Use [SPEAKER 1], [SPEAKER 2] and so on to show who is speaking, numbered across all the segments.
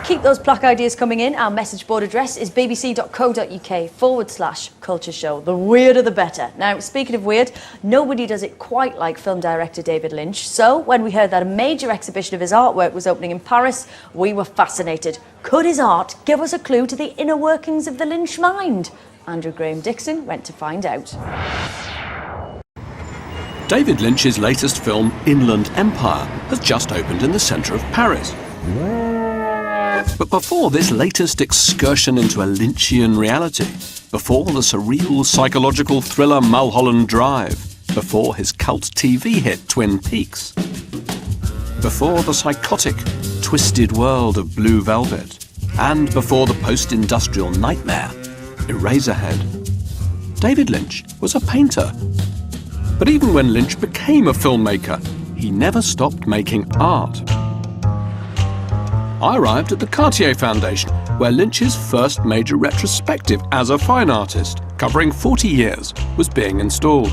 [SPEAKER 1] keep those plaque ideas coming in. Our message board address is bbc.co.uk/culture show. The weirder the better. Now, speaking of weird, nobody does it quite like film director David Lynch. So when we heard that a major exhibition of his artwork was opening in Paris, we were fascinated. Could his art give us a clue to the inner workings of the Lynch mind? Andrew Graham-Dixon went to find out.
[SPEAKER 2] David Lynch's latest film, Inland Empire, has just opened in the centre of Paris. But before this latest excursion into a Lynchian reality, before the surreal psychological thriller Mulholland Drive, before his cult TV hit Twin Peaks, before the psychotic, twisted world of Blue Velvet, and before the post-industrial nightmare, Eraserhead, David Lynch was a painter. But even when Lynch became a filmmaker, he never stopped making art. I arrived at the Cartier Foundation, where Lynch's first major retrospective as a fine artist, covering 40 years, was being installed.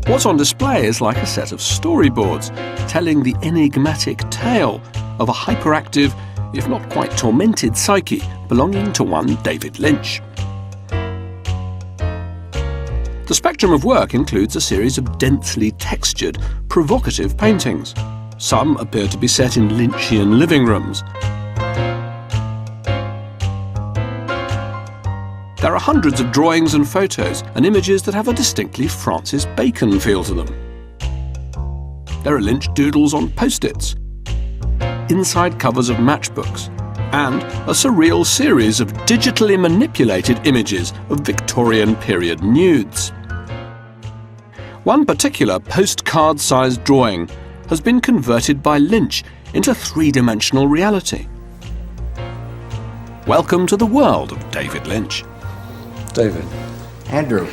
[SPEAKER 2] What's on display is like a set of storyboards, telling the enigmatic tale of a hyperactive, if not quite tormented psyche belonging to one David Lynch. The spectrum of work includes a series of densely textured, provocative paintings. Some appear to be set in Lynchian living rooms. There are hundreds of drawings and photos and images that have a distinctly Francis Bacon feel to them. There are Lynch doodles on post-its, inside covers of matchbooks, and a surreal series of digitally manipulated images of Victorian period nudes. One particular postcard-sized drawing has been converted by Lynch into three-dimensional reality. Welcome to the world of David Lynch.
[SPEAKER 3] David.
[SPEAKER 4] Andrew.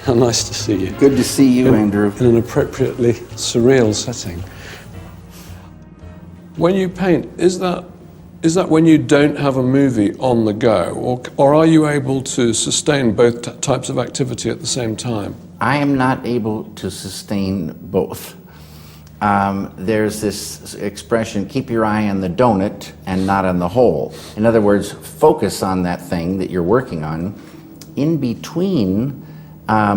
[SPEAKER 3] How nice to see you.
[SPEAKER 4] Good to see you, Andrew.
[SPEAKER 3] In an appropriately surreal setting. When you paint, is that when you don't have a movie on the go, or are you able to sustain both types of activity at the same time?
[SPEAKER 4] I am not able to sustain both. There's this expression, keep your eye on the donut and not on the hole. In other words, focus on that thing that you're working on. In between,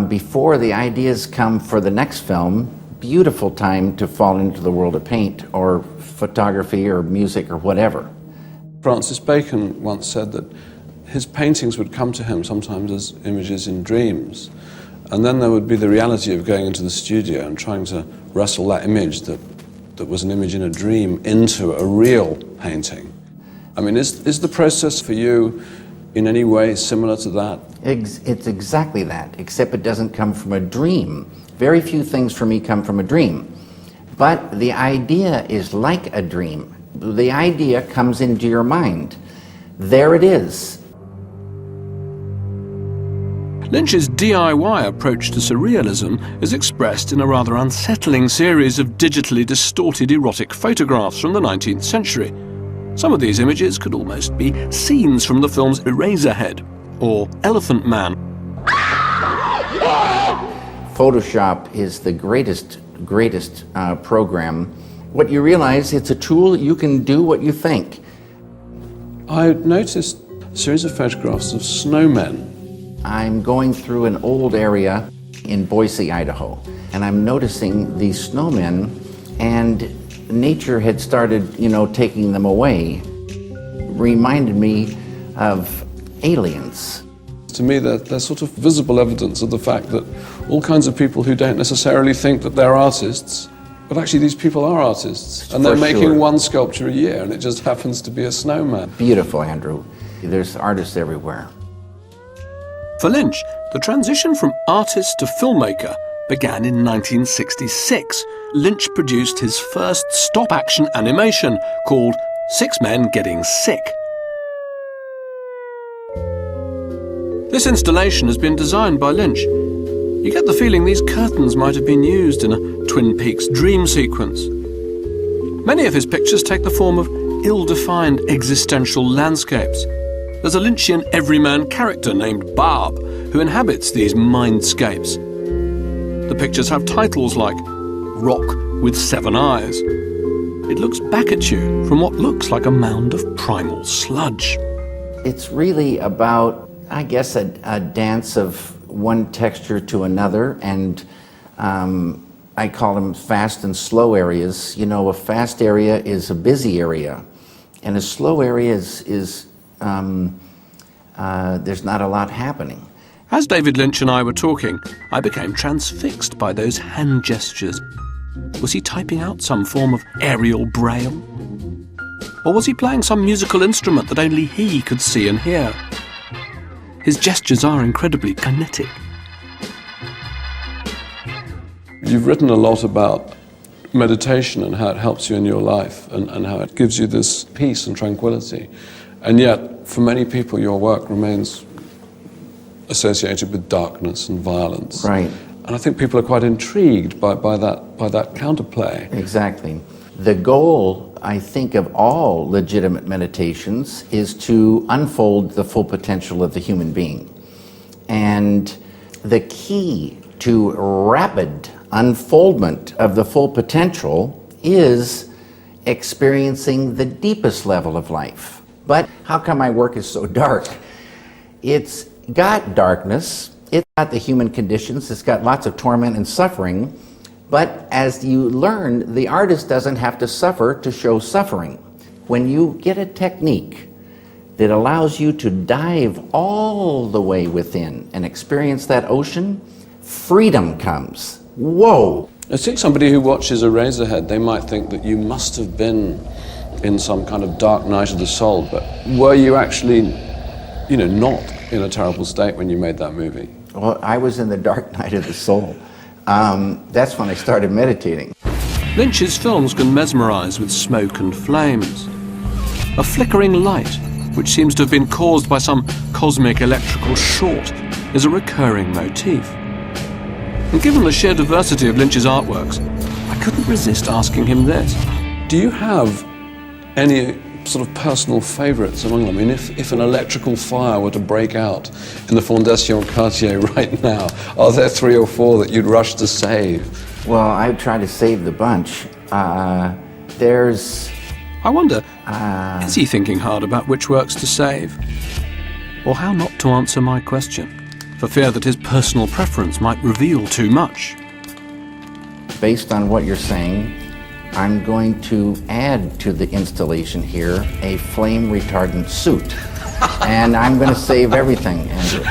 [SPEAKER 4] before the ideas come for the next film, beautiful time to fall into the world of paint or photography or music or whatever.
[SPEAKER 3] Francis Bacon once said that his paintings would come to him sometimes as images in dreams. And then there would be the reality of going into the studio and trying to wrestle that image that was an image in a dream into a real painting. I mean, is the process for you in any way similar to that?
[SPEAKER 4] It's exactly that, except it doesn't come from a dream. Very few things for me come from a dream. But the idea is like a dream. The idea comes into your mind. There it is.
[SPEAKER 2] Lynch's DIY approach to surrealism is expressed in a rather unsettling series of digitally distorted erotic photographs from the 19th century. Some of these images could almost be scenes from the films Eraserhead or Elephant Man.
[SPEAKER 4] Photoshop is the greatest program. What you realize, it's a tool, you can do what you think.
[SPEAKER 3] I noticed a series of photographs of snowmen.
[SPEAKER 4] I'm going through an old area in Boise, Idaho, and I'm noticing these snowmen, and nature had started, taking them away. Reminded me of aliens.
[SPEAKER 3] To me, they're sort of visible evidence of the fact that all kinds of people who don't necessarily think that they're artists, but actually these people are artists, and they're making one sculpture a year, and it just happens to be a snowman.
[SPEAKER 4] Beautiful, Andrew. There's artists everywhere.
[SPEAKER 2] For Lynch, the transition from artist to filmmaker began in 1966. Lynch produced his first stop-action animation called 6 Men Getting Sick. This installation has been designed by Lynch. You get the feeling these curtains might have been used in a Twin Peaks dream sequence. Many of his pictures take the form of ill-defined existential landscapes. There's a Lynchian everyman character named Barb who inhabits these mindscapes. The pictures have titles like Rock with 7 Eyes, It looks back at you from what looks like a mound of primal sludge.
[SPEAKER 4] It's really about, I guess, a dance of one texture to another, and I call them fast and slow areas. You know, a fast area is a busy area, and a slow area is there's not a lot happening.
[SPEAKER 2] As Daviud Lynch and I were talking, I became transfixed by those hand gestures. Was he typing out some form of aerial braille? Or was he playing some musical instrument that only he could see and hear? His gestures are incredibly kinetic.
[SPEAKER 3] You've written a lot about meditation and how it helps you in your life and how it gives you this peace and tranquility. And yet, for many people, your work remains associated with darkness and violence.
[SPEAKER 4] Right.
[SPEAKER 3] And I think people are quite intrigued by that counterplay.
[SPEAKER 4] Exactly. The goal, I think, of all legitimate meditations is to unfold the full potential of the human being. And the key to rapid unfoldment of the full potential is experiencing the deepest level of life. But how come my work is so dark? It's got darkness, it's got the human conditions, it's got lots of torment and suffering, but as you learn, the artist doesn't have to suffer to show suffering. When you get a technique that allows you to dive all the way within and experience that ocean, freedom comes. Whoa!
[SPEAKER 3] I think somebody who watches Eraserhead, they might think that you must have been in some kind of dark night of the soul, but were you actually, not in a terrible state when you made that movie?
[SPEAKER 4] Well, I was in the dark night of the soul. That's when I started meditating.
[SPEAKER 2] Lynch's films can mesmerize with smoke and flames. A flickering light, which seems to have been caused by some cosmic electrical short, is a recurring motif. And given the sheer diversity of Lynch's artworks, I couldn't resist asking him this.
[SPEAKER 3] Do you have any sort of personal favourites among them? I mean, if an electrical fire were to break out in the Fondation Cartier right now, are there 3 or 4 that you'd rush to save?
[SPEAKER 4] Well, I try to save the bunch. There's...
[SPEAKER 2] I wonder, is he thinking hard about which works to save? Or how not to answer my question, for fear that his personal preference might reveal too much?
[SPEAKER 4] Based on what you're saying, I'm going to add to the installation here a flame retardant suit. And I'm going to save everything, Andrew.